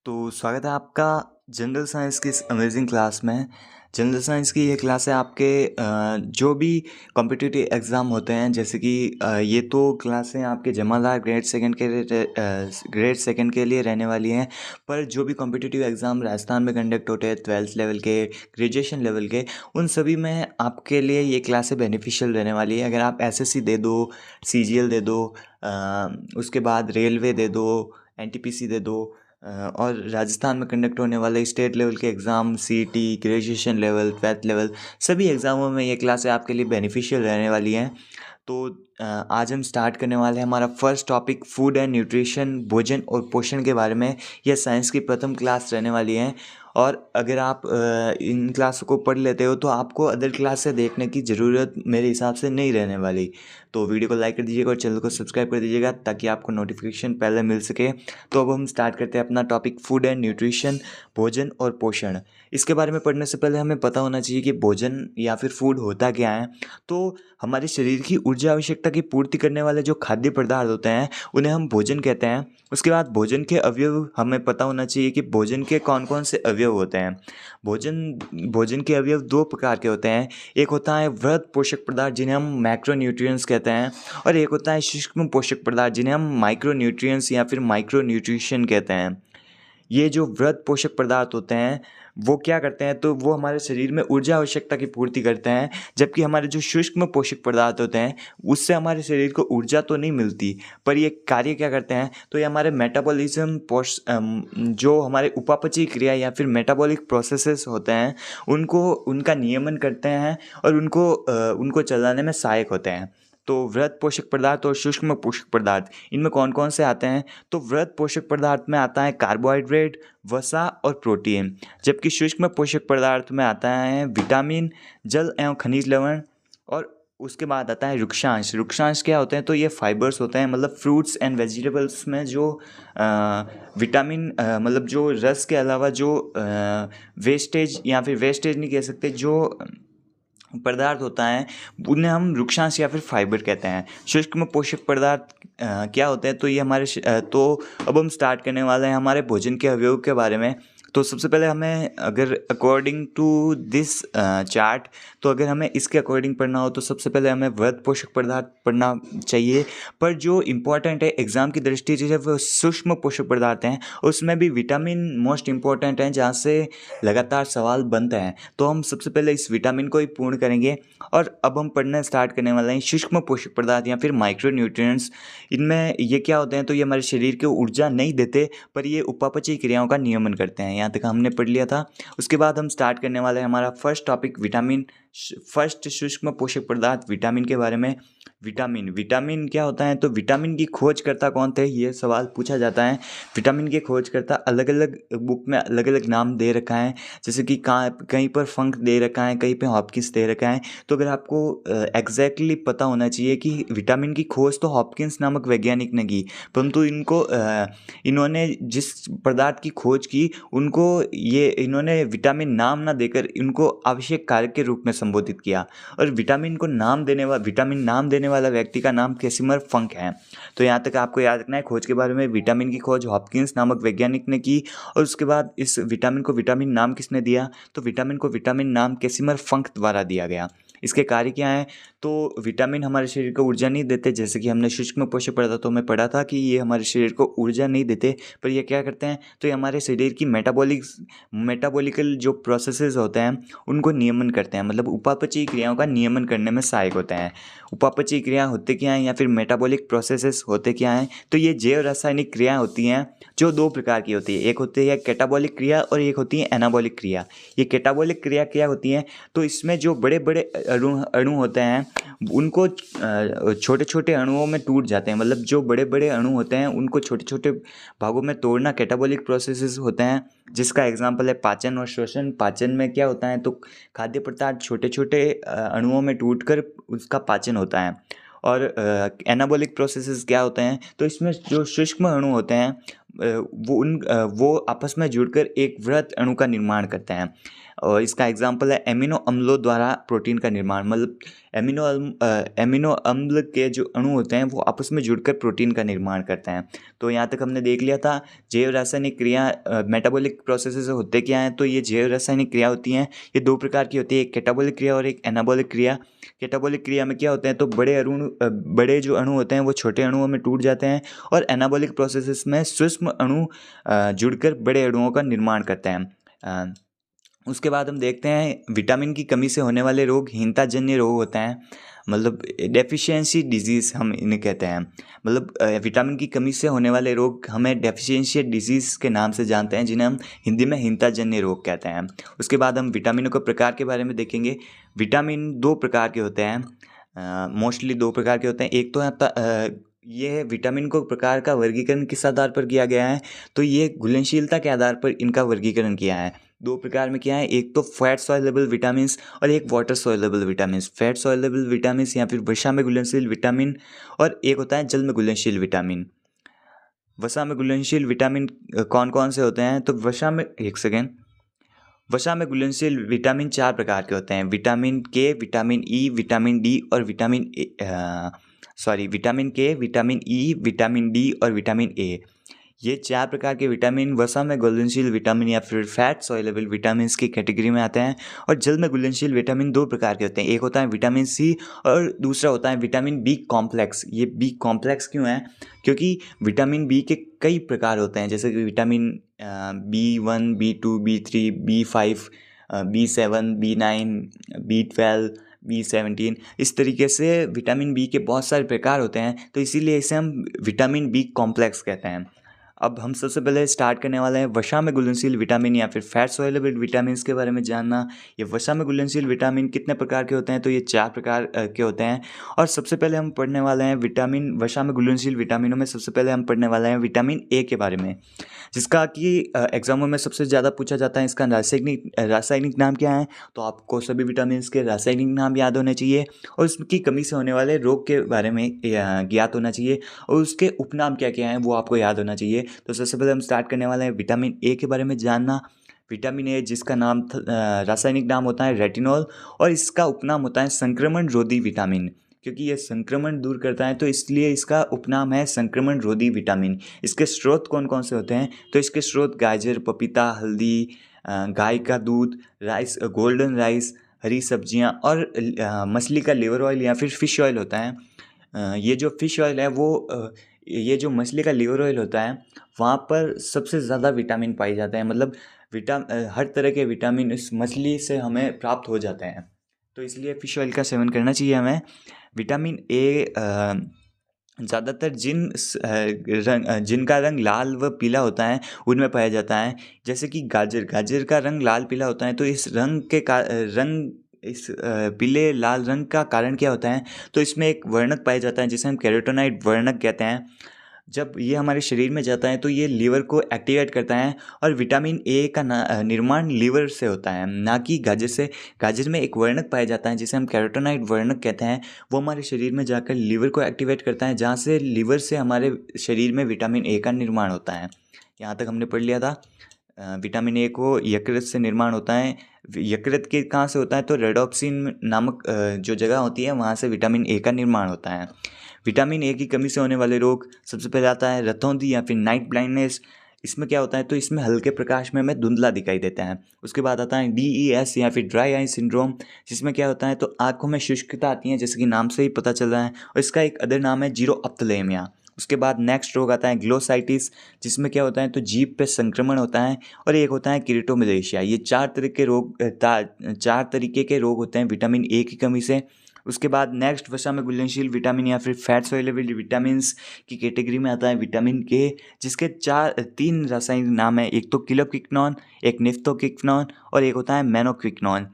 तो स्वागत है आपका जनरल साइंस की इस अमेजिंग क्लास में। जनरल साइंस की ये क्लास है आपके जो भी कॉम्पिटिटिव एग्ज़ाम होते हैं, जैसे कि ये तो क्लासें आपके जमादार ग्रेड सेकंड के लिए रहने वाली हैं। पर जो भी कॉम्पिटिटिव एग्ज़ाम राजस्थान में कंडक्ट होते हैं 12th लेवल के, ग्रेजुएशन लेवल के, उन सभी में आपके लिए ये क्लासें बेनिफिशियल रहने वाली है। अगर आप एसएससी दे दो, सीजीएल दे दो, उसके बाद रेलवे दे दो, एनटीपीसी दे दो, और राजस्थान में कंडक्ट होने वाले स्टेट लेवल के exam, CET, graduation level, 12th level, सभी एग्ज़ामों में ये क्लासें आपके लिए बेनिफिशियल रहने वाली हैं। तो आज हम स्टार्ट करने वाले हैं हमारा first topic food and nutrition, भोजन और पोषण के बारे में। यह साइंस की प्रथम क्लास रहने वाली है और अगर आप इन क्लासों को पढ़ लेते हो तो आपको अदर क्लास से देखने की ज़रूरत मेरे हिसाब से नहीं रहने वाली। तो वीडियो को लाइक कर दीजिएगा और चैनल को सब्सक्राइब कर दीजिएगा ताकि आपको नोटिफिकेशन पहले मिल सके। तो अब हम स्टार्ट करते हैं अपना टॉपिक फूड एंड न्यूट्रिशन, भोजन और पोषण। इसके बारे में पढ़ने से पहले हमें पता होना चाहिए कि भोजन या फिर फूड होता क्या है। तो हमारे शरीर की ऊर्जा आवश्यकता की पूर्ति करने वाले जो खाद्य पदार्थ होते हैं उन्हें हम भोजन कहते हैं। उसके बाद भोजन के अवयव हमें पता होना चाहिए कि भोजन के कौन कौन से अवयव होते हैं। भोजन के अवयव दो प्रकार के होते हैं। एक होता है वृहद पोषक पदार्थ जिन्हें हम मैक्रोन्यूट्रिएंट्स कहते हैं, और एक होता है सूक्ष्म पोषक पदार्थ जिन्हें हम माइक्रोन्यूट्रिएंट्स या फिर माइक्रोन्यूट्रिशन कहते हैं। ये जो वृहद पोषक पदार्थ होते हैं वो क्या करते हैं, तो वो हमारे शरीर में ऊर्जा आवश्यकता की पूर्ति करते हैं, जबकि हमारे जो सूक्ष्म पोषक पदार्थ होते हैं उससे हमारे शरीर को ऊर्जा तो नहीं मिलती, पर ये कार्य क्या करते हैं, तो ये हमारे मेटाबॉलिज्म जो हमारे उपापचयी क्रिया या फिर मेटाबॉलिक प्रोसेसेस होते हैं उनका नियमन करते हैं और उनको चलाने में सहायक होते हैं। तो वृहद पोषक पदार्थ और सूक्ष्म पोषक पदार्थ इनमें कौन कौन से आते हैं, तो वृहद पोषक पदार्थ में आता है कार्बोहाइड्रेट, वसा और प्रोटीन, जबकि सूक्ष्म पोषक पदार्थ में आता है विटामिन, जल एवं खनिज लवण, और उसके बाद आता है रुक्षांश। रुक्षांश क्या होते हैं, तो ये फाइबर्स होते हैं, मतलब फ्रूट्स एंड वेजिटेबल्स में जो विटामिन मतलब जो रस के अलावा जो वेस्टेज या फिर वेस्टेज नहीं कह सकते, जो पदार्थ होता है उन्हें हम रुक्षांश या फिर फाइबर कहते हैं। सूक्ष्म पोषक पदार्थ क्या होते हैं, तो ये तो अब हम स्टार्ट करने वाले हैं हमारे भोजन के अवयव के बारे में। तो सबसे पहले हमें अगर अकॉर्डिंग टू दिस चार्ट, तो अगर हमें इसके अकॉर्डिंग पढ़ना हो तो सबसे पहले हमें वृहद पोषक पदार्थ पढ़ना चाहिए, पर जो इम्पोर्टेंट है एग्ज़ाम की दृष्टि से वो सूक्ष्म पोषक पदार्थ हैं, उसमें भी विटामिन मोस्ट इम्पॉर्टेंट हैं जहाँ से लगातार सवाल बनते हैं। तो हम सबसे पहले इस विटामिन को ही पूर्ण करेंगे और अब हम पढ़ना स्टार्ट करने वाले हैं सूक्ष्म पोषक पदार्थ या फिर माइक्रो न्यूट्रिएंट्स। इनमें ये क्या होते हैं, तो ये हमारे शरीर को ऊर्जा नहीं देते, पर ये उपापचयी क्रियाओं का नियमन करते हैं। यहाँ तक हमने पढ़ लिया था। उसके बाद हम स्टार्ट करने वाले हैं हमारा फर्स्ट टॉपिक विटामिन, फर्स्ट सूक्ष्म पोषक पदार्थ विटामिन के बारे में। विटामिन क्या होता है, तो विटामिन की खोजकर्ता कौन थे, ये सवाल पूछा जाता है। विटामिन के खोजकर्ता अलग अलग बुक में अलग अलग नाम दे रखा है, जैसे कि कहीं पर फंक दे रखा है, कहीं पे हॉपकिंस दे रखा है। तो अगर आपको एग्जैक्टली पता होना चाहिए कि विटामिन की खोज तो हॉपकिंस नामक वैज्ञानिक ने की, परंतु इन्होंने जिस पदार्थ की खोज की इन्होंने विटामिन नाम ना देकर इनको आवश्यक कारक के रूप में संबोधित किया, और विटामिन नाम देने वाला व्यक्ति का नाम कैसिमर फंक है। तो यहाँ तक आपको याद रखना है। खोज के बारे में, विटामिन की खोज हॉपकिंस नामक वैज्ञानिक ने की, और उसके बाद इस विटामिन को विटामिन नाम किसने दिया, तो विटामिन को विटामिन नाम कैसिमर फंक द्वारा दिया गया। इसके कार्य क्या हैं, तो विटामिन हमारे शरीर को ऊर्जा नहीं देते, जैसे कि हमने सूक्ष्म पोषक पदार्थों में पढ़ा था कि ये हमारे शरीर को ऊर्जा नहीं देते, पर ये क्या करते हैं, तो ये हमारे शरीर की मेटाबॉलिकल जो प्रोसेसेस होते हैं उनको नियमन करते हैं, मतलब उपापचयी क्रियाओं का नियमन करने में सहायक होते हैं। उपापचयी क्रिया होते क्या हैं या फिर मेटाबॉलिक प्रोसेसेस होते क्या हैं, तो ये जैव रासायनिक क्रिया होती हैं जो दो प्रकार की होती है। एक होती है कैटाबॉलिक क्रिया और एक होती है एनाबॉलिक क्रिया। ये कैटाबॉलिक क्रिया क्या होती है, तो इसमें जो बड़े बड़े अणु होते हैं उनको छोटे छोटे अणुओं में टूट जाते हैं, मतलब जो बड़े बड़े अणु होते हैं उनको छोटे छोटे भागों में तोड़ना कैटाबॉलिक प्रोसेसेस होते हैं, जिसका एग्जाम्पल है पाचन और श्वसन। पाचन में क्या होता है, तो खाद्य पदार्थ छोटे छोटे अणुओं में टूटकर उसका पाचन होता है। और एनाबॉलिक प्रोसेसेस क्या होते हैं, तो इसमें जो सूक्ष्म अणु होते हैं वो आपस में जुड़कर एक वृहद अणु का निर्माण करते हैं, और इसका एग्जाम्पल है एमिनो अम्लों द्वारा प्रोटीन का निर्माण। मतलब एमिनो अम्ल के जो अणु होते हैं वो आपस में जुड़कर प्रोटीन का निर्माण करते हैं। तो यहाँ तक हमने देख लिया था जैव रासायनिक क्रिया मेटाबॉलिक प्रोसेसेस होते क्या हैं। तो ये जैव रासायनिक क्रिया होती हैं, ये दो प्रकार की होती है, एक कैटाबॉलिक क्रिया और एक एनाबॉलिक क्रिया। कैटाबॉलिक क्रिया में क्या होता है, तो बड़े जो अणु होते हैं वो छोटे अणुओं में टूट जाते हैं, और एनाबॉलिक प्रोसेसेस में सूक्ष्म अणु जुड़कर बड़े अणुओं का निर्माण करते हैं। उसके बाद हम देखते हैं विटामिन की कमी से होने वाले रोग हीनताजन्य रोग होते हैं, मतलब डेफिशिएंसी डिजीज़ हम इन्हें कहते हैं। मतलब विटामिन की कमी से होने वाले रोग हमें डेफिशिएंसी डिजीज़ के नाम से जानते हैं, जिन्हें हम हिंदी में हीनताजन्य रोग कहते हैं। उसके बाद हम विटामिनों के प्रकार के बारे में देखेंगे। विटामिन दो प्रकार के होते हैं, मोस्टली दो प्रकार के होते हैं। एक तो ये विटामिन को प्रकार का वर्गीकरण किस आधार पर किया गया है, तो ये घुलनशीलता के आधार पर इनका वर्गीकरण किया है। दो प्रकार में किया है, एक तो फैट सॉल्युबल विटामिन्स और एक water soluble vitamins. Fat soluble vitamins या फिर वसा में घुलनशील विटामिन, और एक होता है जल में घुलनशील विटामिन। वसा में घुलनशील विटामिन कौन कौन से होते हैं, तो वसा में घुलनशील विटामिन चार प्रकार के होते हैं। विटामिन के, विटामिन ई, विटामिन डी और विटामिन डी और विटामिन ए। ये चार प्रकार के विटामिन वसा में घुलनशील विटामिन या फिर फैट सॉल्युबल विटामिन की कैटेगरी में आते हैं। और जल में घुलनशील विटामिन दो प्रकार के होते हैं, एक होता है विटामिन सी और दूसरा होता है विटामिन बी कॉम्प्लेक्स। ये बी कॉम्प्लेक्स क्यों है, क्योंकि विटामिन बी के कई प्रकार होते हैं, जैसे कि vitamin B1, B2, B3, B5, B7, B9, B12, B17, इस तरीके से विटामिन बी के बहुत सारे प्रकार होते हैं, तो इसीलिए इसे हम विटामिन बी कॉम्प्लेक्स कहते हैं। अब हम सबसे पहले स्टार्ट करने वाले हैं वसा में घुलनशील विटामिन या फिर फैट सॉल्युबल विटामिन के बारे में जानना। ये वसा में घुलनशील विटामिन कितने प्रकार के होते हैं, तो ये चार प्रकार के होते हैं। और सबसे पहले हम पढ़ने वाले हैं विटामिन वसा में घुलनशील विटामिनों में सबसे पहले हम पढ़ने वाले हैं विटामिन ए के बारे में, जिसका कि एग्जामों में सबसे ज़्यादा पूछा जाता है। इसका रासायनिक नाम क्या है, तो आपको सभी विटामिन के रासायनिक नाम याद होने चाहिए, और उसकी कमी से होने वाले रोग के बारे में ज्ञात होना चाहिए, और उसके उपनाम क्या क्या हैं वो आपको याद होना चाहिए। तो सबसे पहले हम स्टार्ट करने वाले हैं विटामिन ए के बारे में जानना। विटामिन ए जिसका नाम रासायनिक नाम होता है रेटिनॉल, और इसका उपनाम होता है संक्रमण रोधी विटामिन, क्योंकि ये संक्रमण दूर करता है तो इसलिए इसका उपनाम है संक्रमण रोधी विटामिन। इसके स्रोत कौन कौन से होते हैं, तो इसके स्रोत गाजर, पपीता, हल्दी, गाय का दूध, राइस, गोल्डन राइस, हरी सब्जियां और मछली का लिवर ऑयल या फिर फिश ऑयल होता है। ये जो फिश ऑयल है वो ये जो मछली का लिवर ऑयल होता है वहाँ पर सबसे ज़्यादा विटामिन पाए जाते हैं, मतलब हर तरह के विटामिन इस मछली से हमें प्राप्त हो जाते हैं, तो इसलिए फ़िश ऑयल का सेवन करना चाहिए हमें। विटामिन ए ज़्यादातर जिनका रंग लाल व पीला होता है उनमें पाया जाता है, जैसे कि गाजर का रंग लाल पीला होता है। तो इस पीले लाल रंग का कारण क्या होता है, तो इसमें एक वर्णक पाया जाता है जिसे हम कैरोटीनॉइड वर्णक कहते हैं। जब ये हमारे शरीर में जाता है तो ये लीवर को एक्टिवेट करता है, और विटामिन ए का निर्माण लीवर से होता है, ना कि गाजर से। गाजर में एक वर्णक पाया जाता है जिसे हम कैरोटीनॉइड वर्णक कहते हैं, वो हमारे शरीर में जाकर लीवर को एक्टिवेट करता है, जहाँ से लीवर से हमारे शरीर में विटामिन ए का निर्माण होता है। यहाँ तक हमने पढ़ लिया था। विटामिन ए को यकृत से निर्माण होता है। यकृत के कहाँ से होता है, तो रेडोप्सिन नामक जो जगह होती है वहाँ से विटामिन ए का निर्माण होता है। विटामिन ए की कमी से होने वाले रोग सबसे पहले आता है रतौंधी या फिर नाइट ब्लाइंडनेस। इसमें क्या होता है, तो इसमें हल्के प्रकाश में हमें धुंधला दिखाई देता है। उसके बाद आता है DES या फिर ड्राई आई सिंड्रोम, जिसमें क्या होता है, तो आँखों में शुष्कता आती है, जैसे कि नाम से ही पता चल रहा है, और इसका एक अदर नाम है जीरोऑप्थेल्मिया। उसके बाद नेक्स्ट रोग आता है ग्लोसाइटिस, जिसमें क्या होता है, तो जीभ पे संक्रमण होता है, और एक होता है किरीटोमलेशिया। ये चार तरीके के रोग होते हैं विटामिन ए की कमी से। उसके बाद नेक्स्ट वसा में घुलनशील विटामिन या फिर फैट सॉल्युबल विटामिन्स की कैटेगरी में आता है विटामिन के, जिसके तीन रासायनिक नाम है, एक तो क्विनोन, एक निफ्थोक्विनोन और एक होता है मेनोक्विनोन।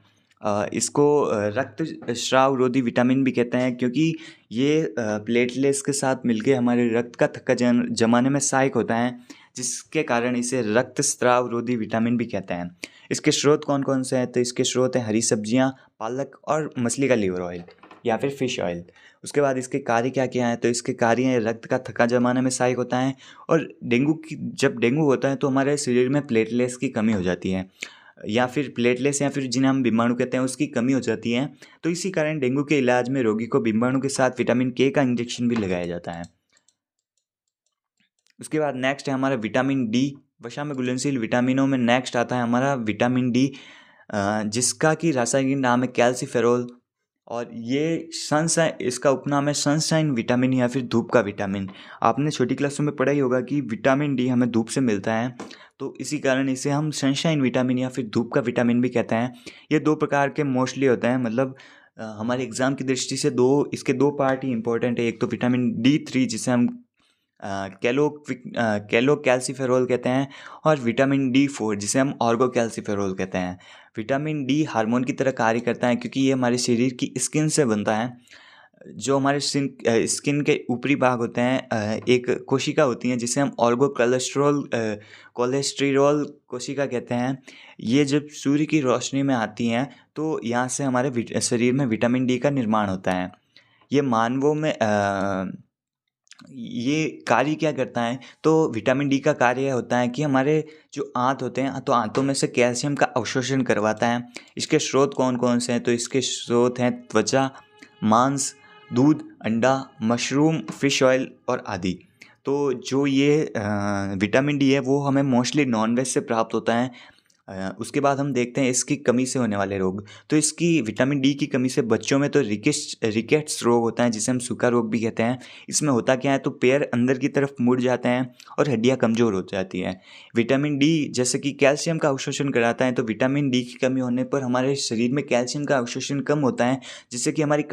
इसको रक्त स्राव रोधी विटामिन भी कहते हैं, क्योंकि ये प्लेटलेट्स के साथ मिलके हमारे रक्त का थक्का जमाने में सहायक होता है, जिसके कारण इसे रक्त स्राव रोधी विटामिन भी कहते हैं। इसके स्रोत कौन कौन से हैं, तो इसके स्रोत हैं हरी सब्जियां, पालक और मछली का लीवर ऑयल या फिर फिश ऑयल। उसके बाद इसके कार्य क्या क्या हैं, तो इसके कार्य हैं रक्त का थक्का जमाने में सहायक होता है, और जब डेंगू होता है तो हमारे शरीर में प्लेटलेट्स की कमी हो जाती है। या फिर प्लेटलेट्स या फिर जिन्हें हम बीमाणु कहते हैं उसकी कमी हो जाती है। तो इसी कारण डेंगू के इलाज में रोगी को बीमाणु के साथ विटामिन के का इंजेक्शन भी लगाया जाता है। उसके बाद नेक्स्ट है हमारा विटामिन डी। वसा में घुलनशील विटामिनों में नेक्स्ट आता है हमारा विटामिन डी, जिसका कि रासायनिक नाम है कैल्सीफेरोल। और ये सनशाइन, इसका उपनाम है सनशाइन विटामिन या फिर धूप का विटामिन। आपने छोटी क्लासों में पढ़ा ही होगा कि विटामिन डी हमें धूप से मिलता है, तो इसी कारण इसे हम सनशाइन विटामिन या फिर धूप का विटामिन भी कहते हैं। ये दो प्रकार के मोस्टली होते हैं, मतलब हमारे एग्ज़ाम की दृष्टि से इसके दो पार्ट ही इंपॉर्टेंट है। एक तो विटामिन D3 जिसे हम कैलो कैल्सीफेरोल कहते हैं, और विटामिन D4 जिसे हम ऑर्गो कैल्सीफेरोल कहते हैं। विटामिन डी हार्मोन की तरह कार्य करता है क्योंकि ये हमारे शरीर की स्किन से बनता है। जो हमारे स्किन के ऊपरी भाग होते हैं, एक कोशिका होती हैं जिसे हम ऑर्गो कोलेस्ट्रिरोल कोशिका कहते हैं। ये जब सूर्य की रोशनी में आती हैं तो यहाँ से हमारे शरीर में विटामिन डी का निर्माण होता है। ये मानवों में ये कार्य क्या करता है, तो विटामिन डी का कार्य होता है कि हमारे जो आंत होते हैं तो आंतों में से कैल्शियम का अवशोषण करवाता है। इसके स्रोत कौन कौन से हैं, तो इसके स्रोत हैं त्वचा, मांस, दूध, अंडा, मशरूम, फिश ऑयल और आदि। तो जो ये विटामिन डी है वो हमें मोस्टली नॉनवेज से प्राप्त होता है। उसके बाद हम देखते हैं इसकी कमी से होने वाले रोग। तो इसकी विटामिन डी की कमी से बच्चों में तो रिकेट्स रोग होता है जिसे हम सूखा रोग भी कहते हैं। इसमें होता क्या है, तो पैर अंदर की तरफ मुड़ जाते हैं और हड्डियां कमज़ोर हो जाती हैं। विटामिन डी जैसे कि कैल्शियम का अवशोषण कराता है, तो विटामिन डी की कमी होने पर हमारे शरीर में कैल्शियम का अवशोषण कम होता है, जिससे कि हमारी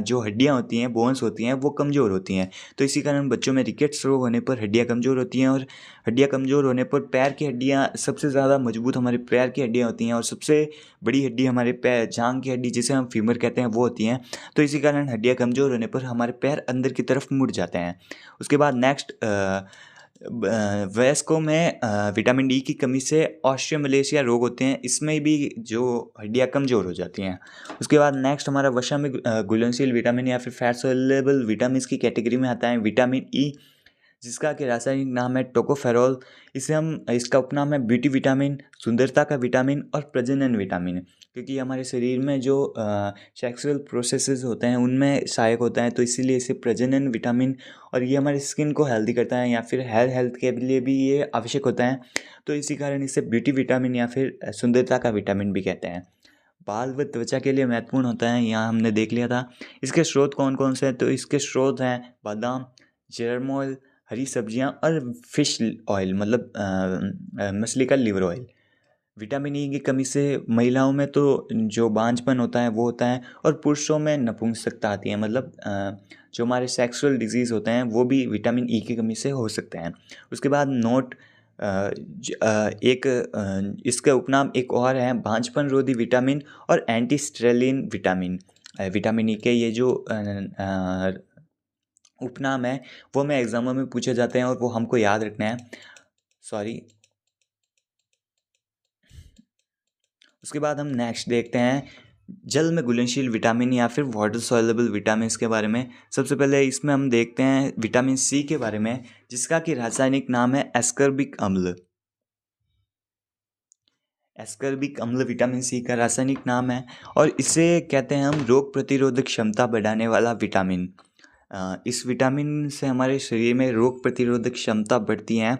जो हड्डियाँ होती हैं, बोन्स होती हैं, वो कमज़ोर होती हैं। तो इसी कारण बच्चों में रिकेट्स रोग होने पर हड्डियाँ कमज़ोर होती हैं, और हड्डियाँ कमज़ोर होने पर पैर की हड्डियाँ सबसे ज़्यादा मजबूत हमारे पैर की हड्डियाँ होती हैं, और सबसे बड़ी हड्डी हमारे पैर जांघ की हड्डी जिसे हम फीमर कहते हैं वो होती हैं। तो इसी कारण हड्डियाँ कमज़ोर होने पर हमारे पैर अंदर की तरफ मुड़ जाते हैं। उसके बाद नेक्स्ट वयस्कों में विटामिन डी की कमी से ऑस्टियोमलेशिया रोग होते हैं, इसमें भी जो हड्डियाँ कमज़ोर हो जाती हैं। उसके बाद नेक्स्ट हमारा वसा में घुलनशील विटामिन या फिर फैट सोल्युबल विटामिन की कैटेगरी में आता है विटामिन ई, जिसका कि रासायनिक नाम है टोकोफेरोल। इसका उपनाम है ब्यूटी विटामिन, सुंदरता का विटामिन और प्रजनन विटामिन, क्योंकि हमारे शरीर में जो सेक्सुअल प्रोसेसेस होते हैं उनमें सहायक होता है, तो इसीलिए इसे प्रजनन विटामिन। और ये हमारी स्किन को हेल्दी करता है या फिर हेयर हेल्थ के लिए भी ये आवश्यक होता है, तो इसी कारण इसे ब्यूटी विटामिन या फिर सुंदरता का विटामिन भी कहते हैं। बाल व त्वचा के लिए महत्वपूर्ण होता है, यहाँ हमने देख लिया था। इसके स्रोत कौन कौन से हैं, तो इसके स्रोत हैं बादाम, जर्म ऑयल, हरी सब्जियां और फिश ऑयल, मतलब मछली का लिवर ऑयल। विटामिन ई की कमी से महिलाओं में तो जो बांझपन होता है वो होता है, और पुरुषों में नपुंसकता आती है, मतलब जो हमारे सेक्सुअल डिजीज़ होते हैं वो भी विटामिन ई की कमी से हो सकते हैं। उसके बाद नोट इसका उपनाम एक और है बांझपन रोधी विटामिन और एंटी स्ट्रेलिन विटामिन। विटामिन ई के ये जो उपनाम है वो हमें एग्जामों में पूछे जाते हैं और वो हमको याद रखना है। सॉरी। उसके बाद हम नेक्स्ट देखते हैं जल में घुलनशील विटामिन या फिर वाटर सॉल्युबल विटामिन के बारे में। सबसे पहले इसमें हम देखते हैं विटामिन सी के बारे में, जिसका कि रासायनिक नाम है एस्कर्बिक अम्ल। एस्कर्बिक अम्ल विटामिन सी का रासायनिक नाम है, और इसे कहते हैं हम रोग प्रतिरोधक क्षमता बढ़ाने वाला विटामिन। इस विटामिन से हमारे शरीर में रोग प्रतिरोधक क्षमता बढ़ती है,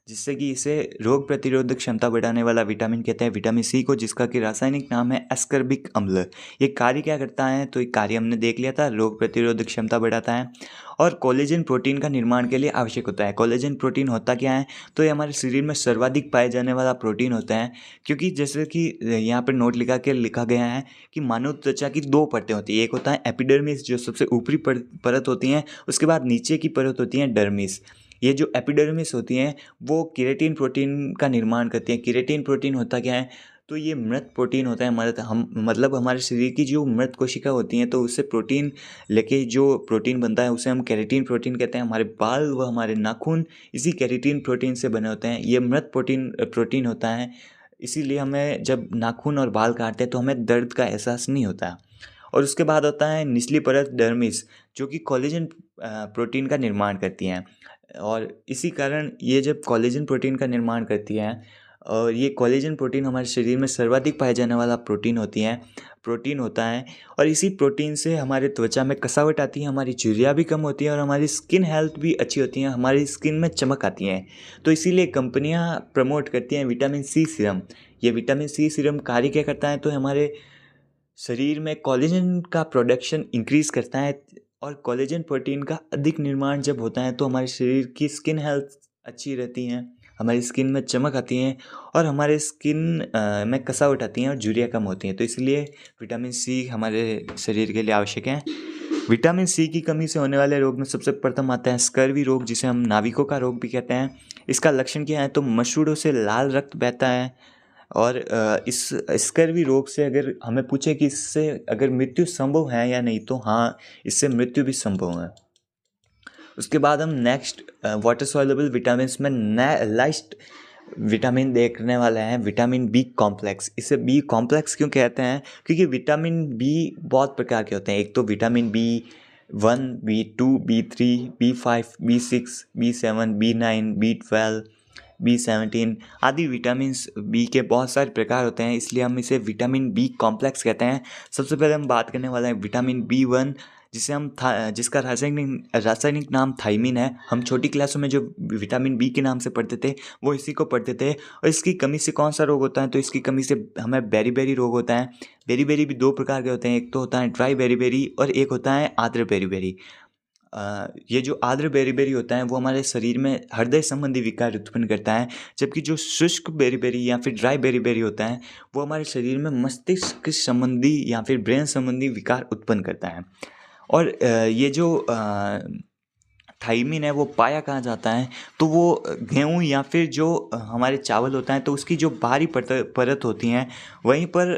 जिससे कि इसे रोग प्रतिरोधक क्षमता बढ़ाने वाला विटामिन कहते हैं विटामिन सी को, जिसका कि रासायनिक नाम है एस्कर्बिक अम्ल। ये कार्य क्या करता है, तो ये कार्य हमने देख लिया था, रोग प्रतिरोधक क्षमता बढ़ाता है और कोलेजन प्रोटीन का निर्माण के लिए आवश्यक होता है। कोलेजन प्रोटीन होता क्या है, तो ये हमारे शरीर में सर्वाधिक पाए जाने वाला प्रोटीन होता है, क्योंकि जैसे कि यहाँ पर नोट लिखा गया है कि मानव त्वचा की दो परतें होती है। एक होता है एपिडर्मिस जो सबसे ऊपरी परत होती है, उसके बाद नीचे की परत होती है डर्मिस। ये जो एपिडर्मिस होती हैं वो केराटिन प्रोटीन का निर्माण करती हैं। केराटिन प्रोटीन होता क्या है, तो ये मृत प्रोटीन होता है। मतलब हमारे शरीर की जो मृत कोशिका होती हैं तो उससे प्रोटीन लेके जो प्रोटीन बनता है उसे हम केराटिन प्रोटीन कहते हैं। हमारे बाल व हमारे नाखून इसी केराटिन प्रोटीन से बने होते हैं। ये मृत प्रोटीन होता है, इसीलिए हमें जब नाखून और बाल काटते हैं तो हमें दर्द का एहसास नहीं होता। और उसके बाद होता है निचली परत डर्मिस, जो कि कोलेजन प्रोटीन का निर्माण करती हैं। और इसी कारण ये जब कोलेजन प्रोटीन का निर्माण करती है और ये कोलेजन प्रोटीन हमारे शरीर में सर्वाधिक पाया जाने वाला प्रोटीन होता है। और इसी प्रोटीन से हमारे त्वचा में कसावट आती है, हमारी झुर्रियाँ भी कम होती हैं और हमारी स्किन हेल्थ भी अच्छी होती है, हमारी स्किन में चमक आती है। तो इसीलिए कंपनियां प्रमोट करती हैं विटामिन सी सीरम। ये विटामिन सी सीरम कार्य क्या करता है, तो हमारे शरीर में कोलेजन का प्रोडक्शन इंक्रीज़ करता है। और कोलेजन प्रोटीन का अधिक निर्माण जब होता है तो हमारे शरीर की स्किन हेल्थ अच्छी रहती है, हमारी स्किन में चमक आती है और हमारे स्किन में कसावट आती है और झुर्रियाँ कम होती हैं। तो इसलिए विटामिन सी हमारे शरीर के लिए आवश्यक है। विटामिन सी की कमी से होने वाले रोग में सबसे प्रथम आता है स्कर्वी रोग, जिसे हम नाविकों का रोग भी कहते हैं। इसका लक्षण क्या है, तो मसूड़ों से लाल रक्त बहता है। और इस स्कर्वी रोग से अगर हमें पूछे कि इससे अगर मृत्यु संभव है या नहीं, तो हाँ, इससे मृत्यु भी संभव है। उसके बाद हम नेक्स्ट वाटर सॉल्युबल विटामिन्स में लास्ट विटामिन देखने वाले हैं, विटामिन बी कॉम्प्लेक्स। इसे बी कॉम्प्लेक्स क्यों कहते हैं, क्योंकि विटामिन बी बहुत प्रकार के होते हैं। एक तो vitamin B1, B2, B3, B5, B6, B7, B9, B12, B17 आदि विटामिन्स बी के बहुत सारे प्रकार होते हैं, इसलिए हम इसे विटामिन बी कॉम्प्लेक्स कहते हैं। सबसे पहले हम बात करने वाले हैं विटामिन B1, जिसका रासायनिक नाम थाइमिन है। हम छोटी क्लासों में जो विटामिन बी के नाम से पढ़ते थे वो इसी को पढ़ते थे। और इसकी कमी से कौन सा रोग होता है, तो इसकी कमी से हमें बेरी रोग होता है। बेरी भी दो प्रकार के होते हैं, एक तो होता है ड्राई बेरी और एक होता है आर्द्र बेरी। ये जो आर्द्र बेरी होता है वो हमारे शरीर में हृदय संबंधी विकार उत्पन्न करता है, जबकि जो शुष्क बेरी या फिर ड्राई बेरी होता है वो हमारे शरीर में मस्तिष्क संबंधी या फिर ब्रेन संबंधी विकार उत्पन्न करता है। और ये जो थाइमिन है वो पाया कहाँ जाता है, तो वो गेहूँ या फिर जो हमारे चावल होता है तो उसकी जो बाहरी परत होती हैं वहीं पर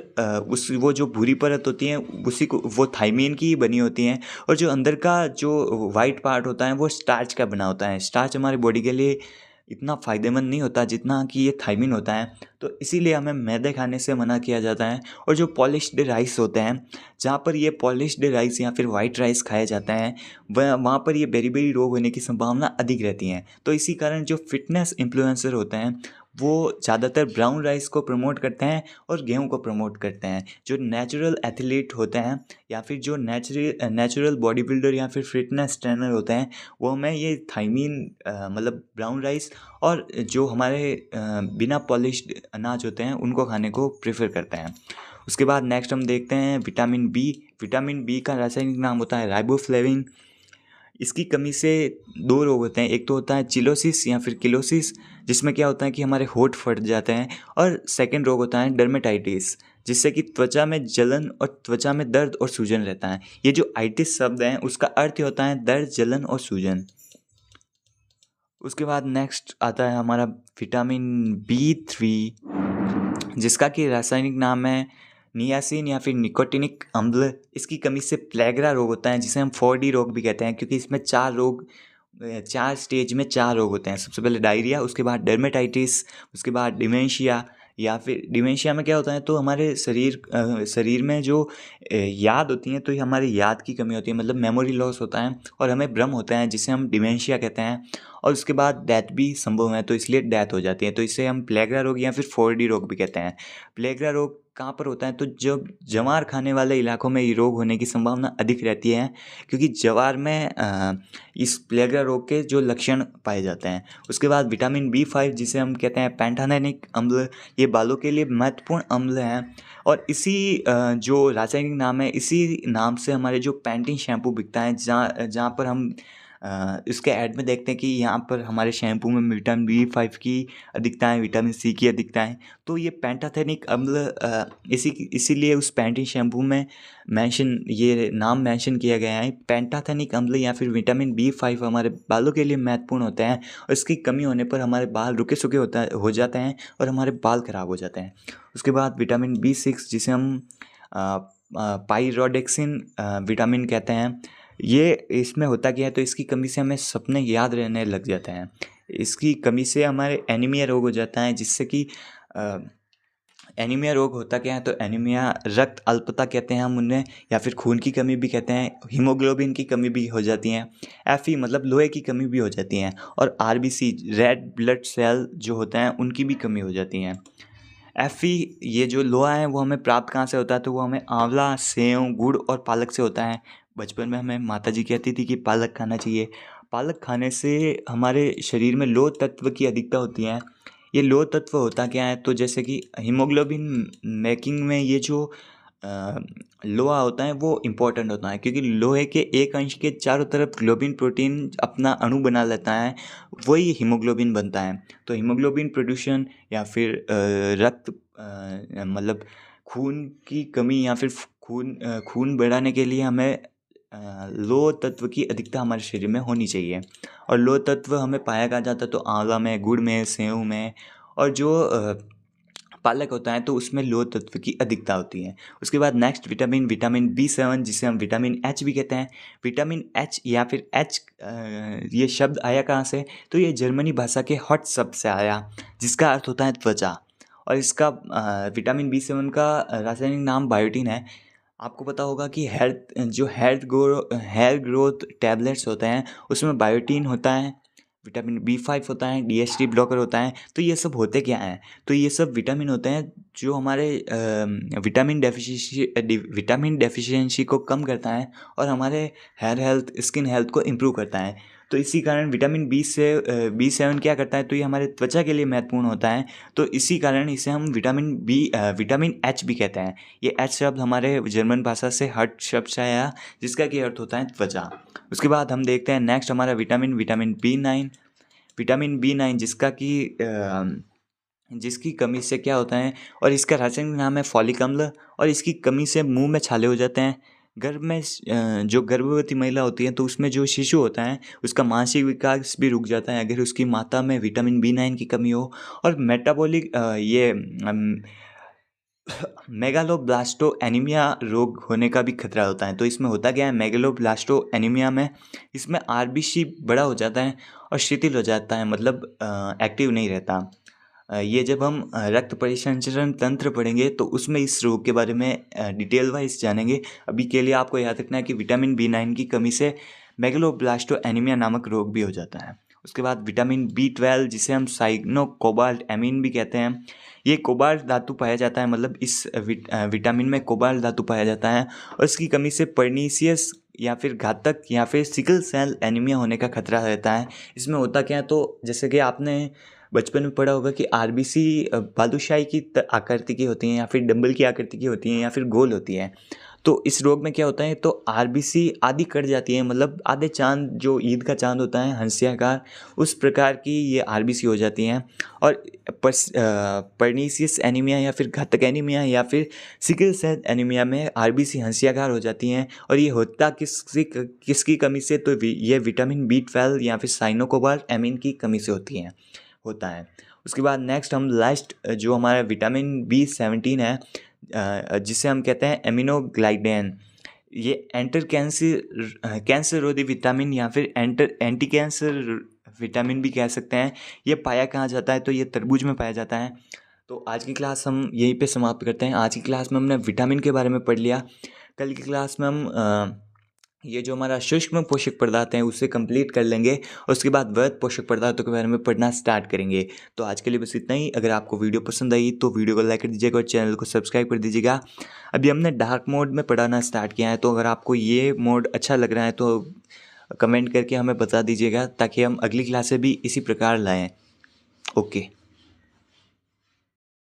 वो जो भूरी परत होती है उसी को वो थाइमिन की ही बनी होती हैं। और जो अंदर का जो वाइट पार्ट होता है वो स्टार्च का बना होता है। स्टार्च हमारी बॉडी के लिए इतना फ़ायदेमंद नहीं होता जितना कि ये थाइमिन होता है, तो इसीलिए हमें मैदे खाने से मना किया जाता है। और जो पॉलिश्ड राइस होते हैं, जहाँ पर ये पॉलिश्ड राइस या फिर वाइट राइस खाया जाता है वहाँ पर ये बेरी रोग होने की संभावना अधिक रहती है। तो इसी कारण जो फिटनेस इन्फ्लुएंसर होते हैं वो ज़्यादातर ब्राउन राइस को प्रमोट करते हैं और गेहूं को प्रमोट करते हैं। जो नेचुरल एथलीट होते हैं या फिर जो नेचुरल बॉडी बिल्डर या फिर फिटनेस ट्रेनर होते हैं वो हमें ये थाइमीन मतलब ब्राउन राइस और जो हमारे बिना पॉलिश्ड अनाज होते हैं उनको खाने को प्रेफर करते हैं। उसके बाद नेक्स्ट हम देखते हैं विटामिन बी का रासायनिक नाम होता है राइबोफ्लेविन। इसकी कमी से दो रोग होते हैं, एक तो होता है चिलोसिस या फिर किलोसिस, जिसमें क्या होता है कि हमारे होंठ फट जाते हैं। और सेकंड रोग होता है डर्मेटाइटिस, जिससे कि त्वचा में जलन और त्वचा में दर्द और सूजन रहता है। ये जो आइटिस शब्द है उसका अर्थ होता है दर्द, जलन और सूजन। उसके बाद नेक्स्ट आता है हमारा विटामिन B3, जिसका कि रासायनिक नाम है नियासिन या फिर निकोटिनिक अम्ल। इसकी कमी से प्लेगरा रोग होता है, जिसे हम 4D रोग भी कहते हैं, क्योंकि इसमें चार स्टेज में चार रोग होते हैं। सबसे पहले डायरिया, उसके बाद डर्मेटाइटिस, उसके बाद डिमेंशिया। या फिर डिमेंशिया में क्या होता है, तो हमारे शरीर में जो याद होती हैं तो ये हमारी याद की कमी होती है, मतलब मेमोरी लॉस होता है और हमें भ्रम होता है, जिसे हम डिमेंशिया कहते हैं। और उसके बाद डेथ भी संभव है, तो इसलिए डेथ हो जाती है, तो इसे हम प्लेगरा रोग या फिर 4D रोग भी कहते हैं। प्लेगरा रोग कहाँ पर होता है, तो जब ज्वार खाने वाले इलाकों में ये रोग होने की संभावना अधिक रहती है, क्योंकि ज्वार में इस प्लेगरा रोग के जो लक्षण पाए जाते हैं। उसके बाद विटामिन B5, जिसे हम कहते हैं पैंथेनिक अम्ल, ये बालों के लिए महत्वपूर्ण अम्ल हैं। और इसी जो रासायनिक नाम है, इसी नाम से हमारे जो पैंटीन शैम्पू बिकता है, जहाँ पर हम इसके ऐड में देखते हैं कि यहाँ पर हमारे शैम्पू में विटामिन B5 की अधिकता है, विटामिन C की अधिकता है। तो ये पैंथेनिक अम्ल इसीलिए उस पैंटीन शैम्पू में ये नाम मेंशन किया गया है। पैंथेनिक अम्ल या फिर विटामिन B5 हमारे बालों के लिए महत्वपूर्ण होते हैं, और इसकी कमी होने पर हमारे बाल रुके सूखे हो जाते हैं और हमारे बाल खराब हो जाते हैं। उसके बाद विटामिन B6, जिसे हम पाइरोडेक्सिन विटामिन कहते हैं, ये इसमें होता क्या है, तो इसकी कमी से हमें सपने याद रहने लग जाते हैं। इसकी कमी से हमारे एनीमिया रोग हो जाता है, जिससे कि एनीमिया रोग होता क्या है, तो एनीमिया रक्त अल्पता कहते हैं हम उन्हें, या फिर खून की कमी भी कहते हैं, हीमोग्लोबिन की कमी भी हो जाती है, Fe मतलब लोहे की कमी भी हो जाती है, और RBC रेड ब्लड सेल जो होते हैं उनकी भी कमी हो जाती है। Fe ये जो लोहा है वो हमें प्राप्त कहाँ से होता है, तो वो हमें आंवला, सेव, गुड़ और पालक से होता है। बचपन में हमें माताजी कहती थी कि पालक खाना चाहिए। पालक खाने से हमारे शरीर में लोह तत्व की अधिकता होती है। ये लोह तत्व होता क्या है, तो जैसे कि हीमोग्लोबिन मेकिंग में ये जो लोहा होता है वो इम्पोर्टेंट होता है, क्योंकि लोहे के एक अंश के चारों तरफ ग्लोबिन प्रोटीन अपना अणु बना लेता है, वही हीमोग्लोबिन बनता है। तो हीमोग्लोबिन प्रोड्यूशन या फिर रक्त मतलब खून की कमी या फिर खून बढ़ाने के लिए हमें लोह तत्व की अधिकता हमारे शरीर में होनी चाहिए। और लोह तत्व हमें पाया कहाँ जाता है, तो आंवला में, गुड़ में, सेव में, और जो पालक होता है तो उसमें लोह तत्व की अधिकता होती है। उसके बाद नेक्स्ट विटामिन B7 जिसे हम विटामिन H भी कहते हैं। विटामिन H या फिर H ये शब्द आया कहाँ से, तो ये जर्मनी भाषा के हॉट शब्द से आया, जिसका अर्थ होता है त्वचा। और इसका विटामिन B7 का रासायनिक नाम बायोटिन है। आपको पता होगा कि हेयर ग्रोथ टैबलेट्स होते हैं उसमें बायोटिन होता है, विटामिन B5 होता है, DHT ब्लॉकर होता है। तो ये सब होते क्या हैं, तो ये सब विटामिन होते हैं जो हमारे विटामिन डेफिशिएंसी को कम करता है और हमारे हेयर हेल्थ, स्किन हेल्थ को इम्प्रूव करता है। तो इसी कारण विटामिन B7 क्या करता है, तो ये हमारे त्वचा के लिए महत्वपूर्ण होता है। तो इसी कारण इसे हम विटामिन H भी कहते हैं। ये H शब्द हमारे जर्मन भाषा से हट शब्द से आया, जिसका कि अर्थ होता है त्वचा। उसके बाद हम देखते हैं नेक्स्ट हमारा विटामिन B9 जिसकी कमी से क्या होता है, और इसका रासायनिक नाम है फॉलिक अम्ल, और इसकी कमी से मुंह में छाले हो जाते हैं। जो गर्भवती महिला होती है तो उसमें जो शिशु होता है उसका मानसिक विकास भी रुक जाता है अगर उसकी माता में विटामिन B9 की कमी हो। और मेटाबॉलिक मेगालोब्लास्टो एनीमिया रोग होने का भी खतरा होता है। तो इसमें होता क्या है, मेगालोब्लास्टो एनीमिया में इसमें RBC बड़ा हो जाता है और शिथिल हो जाता है, मतलब एक्टिव नहीं रहता। ये जब हम रक्त परिसंचरण तंत्र पढ़ेंगे तो उसमें इस रोग के बारे में डिटेल वाइज जानेंगे। अभी के लिए आपको याद रखना है कि विटामिन B9 की कमी से मेगालोब्लास्टो एनीमिया नामक रोग भी हो जाता है। उसके बाद विटामिन B12 जिसे हम साइनो कोबाल्ट एमीन भी कहते हैं, ये कोबाल्ट धातु पाया जाता है, मतलब इस विटामिन में कोबाल्ट धातु पाया जाता है, और इसकी कमी से पर्नीसियस या फिर घातक या फिर सिकल सेल एनीमिया होने का खतरा रहता है। इसमें होता क्या है, तो जैसे कि आपने बचपन में पढ़ा होगा कि RBC बालूशाही की आकृति की होती हैं, या फिर डंबल की आकृति की होती हैं, या फिर गोल होती है। तो इस रोग में क्या होता है, तो RBC आधी कट जाती है, मतलब आधे चांद, जो ईद का चांद होता है हंसियाकार, उस प्रकार की ये RBC हो जाती हैं। और पर्नीसियस एनीमिया या फिर घातक एनीमिया या फिर सिकल सेल एनीमिया में RBC हंसियाकार हो जाती हैं। और ये होता किसकी कमी से, तो ये विटामिन B12 या फिर साइनोकोबाल्ट एमीन की कमी से होता है। उसके बाद नेक्स्ट हम लास्ट जो हमारा विटामिन B17 है, जिसे हम कहते हैं एमिनोग्लाइडेन। ये कैंसर रोधी विटामिन या फिर एंटी कैंसर विटामिन भी कह सकते हैं। ये पाया कहाँ जाता है, तो ये तरबूज में पाया जाता है। तो आज की क्लास हम यहीं पे समाप्त करते हैं। आज की क्लास में हमने विटामिन के बारे में पढ़ लिया। कल की क्लास में हम ये जो हमारा सूक्ष्म पोषक पदार्थ हैं उसे कंप्लीट कर लेंगे, और उसके बाद वृहद पोषक पदार्थों के बारे में पढ़ना स्टार्ट करेंगे। तो आज के लिए बस इतना ही। अगर आपको वीडियो पसंद आई तो वीडियो को लाइक कर दीजिएगा और चैनल को सब्सक्राइब कर दीजिएगा। अभी हमने डार्क मोड में पढ़ाना स्टार्ट किया है, तो अगर आपको ये मोड अच्छा लग रहा है तो कमेंट करके हमें बता दीजिएगा, ताकि हम अगली क्लासें भी इसी प्रकार लाएँ। ओके।